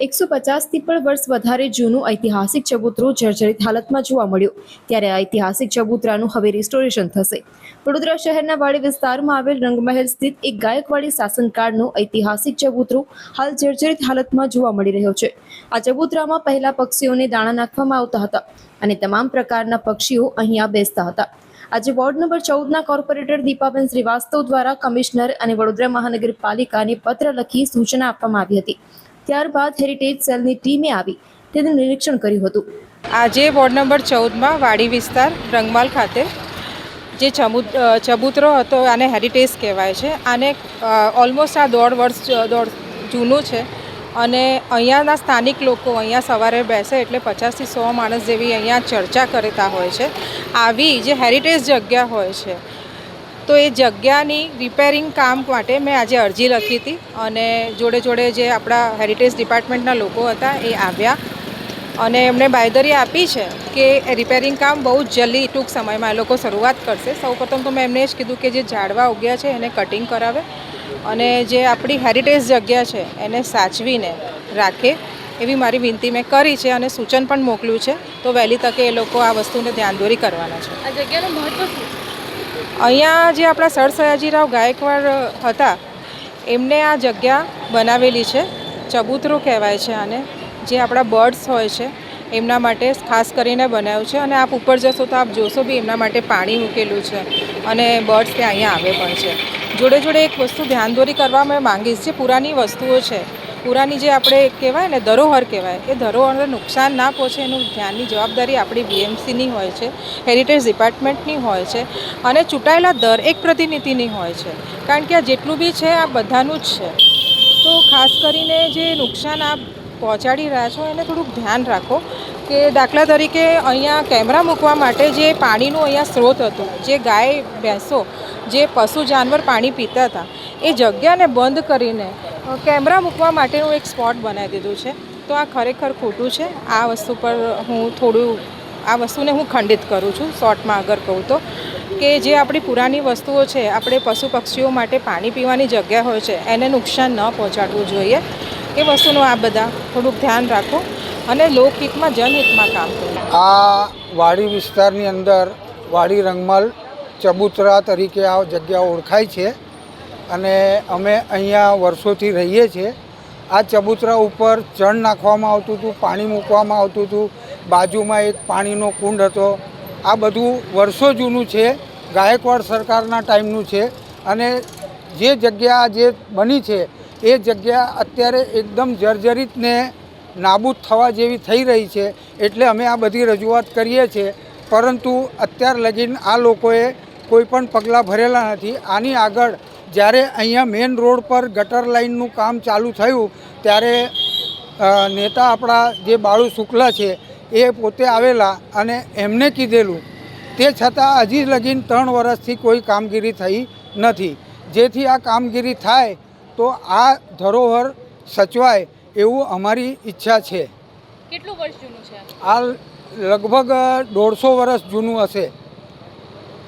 150થી પણ વર્ષ વધારે જૂનું ઐતિહાસિક ચબૂતરું જર્જરિત હાલતમાં જોવા મળ્યું, ત્યારે આ ઐતિહાસિક ચબૂતરાનું હવે રિસ્ટોરેશન થશે। વડોદરા શહેરના વાડી વિસ્તારમાં આવેલ રંગમહેલ સ્થિત એક ગાયકવાડી શાસનકાળનું ઐતિહાસિક ચબૂતરું હાલ જર્જરિત હાલતમાં જોવા મળી રહ્યો છે। આ ચબૂતરામાં પહેલા પક્ષીઓને દાણા નાખવામાં આવતા હતા અને તમામ પ્રકારના પક્ષીઓ અહીંયા બેસતા હતા। આજે વોર્ડ નંબર 14ના કોર્પોરેટર દીપાબેન શ્રીવાસ્તવ દ્વારા કમિશનર અને વડોદરા મહાનગરપાલિકાને પત્ર લખી સૂચના આપવામાં આવી હતી। ત્યારબાદ હેરિટેજ સેલની ટીમે આવી તેનું નિરીક્ષણ કર્યું હતું। આજે વોર્ડ નંબર 14માં વાડી વિસ્તાર રંગમાલ ખાતે જે ચબૂતરો હતો આને હેરિટેજ કહેવાય છે। આને ઓલમોસ્ટ આ 1.5 વર્ષ જૂનું છે અને અહીંયાના સ્થાનિક લોકો અહીંયા સવારે બેસે એટલે 50થી 100 માણસ જેવી અહીંયા ચર્ચા કરતા હોય છે। આવી જે હેરિટેજ જગ્યા હોય છે તો એ જગ્યાની રિપેરિંગ કામ માટે મેં આજે અરજી લખી હતી અને જોડે જોડે જે આપણા હેરિટેજ ડિપાર્ટમેન્ટના લોકો હતા એ આવ્યા અને એમણે બાંયધરી આપી છે કે રિપેરિંગ કામ બહુ જ જલ્દી ટૂંક સમયમાં એ લોકો શરૂઆત કરશે। સૌપ્રથમ તો મેં એમને જ કીધું કે જે ઝાડવા ઉગ્યા છે એને કટિંગ કરાવે અને જે આપણી હેરિટેજ જગ્યા છે એને સાચવીને રાખે એવી મારી વિનંતી મેં કરી છે અને સૂચન પણ મોકલ્યું છે। તો વહેલી તકે એ લોકો આ વસ્તુને ધ્યાનદોરી કરવાના છે। આ જગ્યાનું મહત્વ શું? અહીંયા જે આપણા સર સયાજીરાવ ગાયકવાડ હતા એમને આ જગ્યા બનાવેલી છે। ચબૂતરો કહેવાય છે આને, જે આપણા બર્ડ્સ હોય છે એમના માટે ખાસ કરીને બનાવ્યું છે અને આપ ઉપર જશો તો આપ જોશો બી એમના માટે પાણી મૂકેલું છે અને બર્ડ્સ ત્યાં અહીંયા આવે પણ છે। જોડે જોડે એક વસ્તુ ધ્યાનદોરી કરવા મેં માંગીશ, જે પુરાની વસ્તુઓ છે, પુરાની જે આપણે કહેવાય ને ધરોહર કહેવાય, એ ધરોહરને નુકસાન ના પહોંચે એનું ધ્યાનની જવાબદારી આપણી BMCની હોય છે, હેરિટેજ ડિપાર્ટમેન્ટની હોય છે અને ચૂંટાયેલા દરેક પ્રતિનિધિની હોય છે, કારણ કે આ જેટલું બી છે આ બધાનું જ છે। તો ખાસ કરીને જે નુકસાન આપ પહોંચાડી રહ્યા છો એને થોડુંક ધ્યાન રાખો કે દાખલા તરીકે અહીંયા કેમેરા મૂકવા માટે જે પાણીનું અહીંયા સ્ત્રોત હતું, જે ગાય ભેંસો જે પશુ જાનવર પાણી પીતા હતા એ જગ્યાને બંધ કરીને કેમેરા મૂકવા માટેનું એક સ્પોટ બનાવી દીધું છે। તો આ ખરેખર ખોટું છે। આ વસ્તુ પર આ વસ્તુને હું ખંડિત કરું છું શોર્ટમાં અગર કહું તો, કે જે આપણી પુરાની વસ્તુઓ છે, આપણે પશુ પક્ષીઓ માટે પાણી પીવાની જગ્યા હોય છે એને નુકસાન ન પહોંચાડવું જોઈએ। એ વસ્તુનું આ બધા થોડુંક ધ્યાન રાખો અને લોકહિતમાં જનહિતમાં કામ કરો। આ વાડી વિસ્તારની અંદર વાડી રંગમાલ ચબૂતરા તરીકે આ જગ્યા ઓળખાય છે અને અમે અહીંયા વર્ષોથી રહીએ છીએ। આ ચબૂતરા ઉપર ચણ નાખવામાં આવતું હતું, પાણી મૂકવામાં આવતું હતું, બાજુમાં એક પાણીનો કુંડ હતો। આ બધું વર્ષો જૂનું છે, ગાયકવાડ સરકારના ટાઈમનું છે અને જે જગ્યા જે બની છે એ જગ્યા અત્યારે એકદમ જર્જરિત ને નાબૂદ થવા જેવી થઈ રહી છે। એટલે અમે આ બધી રજૂઆત કરીએ છીએ, પરંતુ અત્યાર લગીન આ લોકોએ કોઈ પણ પગલાં ભરેલા નથી। આની આગળ જ્યારે અહીંયા મેઇન રોડ પર ગટર લાઇનનું કામ ચાલુ થયું ત્યારે નેતા આપણા જે બાળુ શુક્લા છે એ પોતે આવેલા અને એમને કીધેલું, તે છતાં હજી લગીન 3 વર્ષથી કોઈ કામગીરી થઈ નથી। જેથી આ કામગીરી થાય તો આ ધરોહર સચવાય એવું અમારી ઈચ્છા છે। કેટલું વર્ષ જૂનું છે આ? લગભગ 150 વર્ષ જૂનું હશે,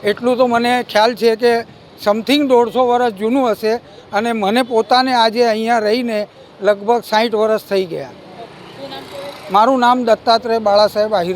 એટલું તો મને ખ્યાલ છે કે સમથિંગ 150 વર્ષ જૂનું હશે અને મને પોતાને આજે અહીંયા રહીને લગભગ 60 વર્ષ થઈ ગયા। મારું નામ દત્તાત્રેય બાળાસાહેબ આહિર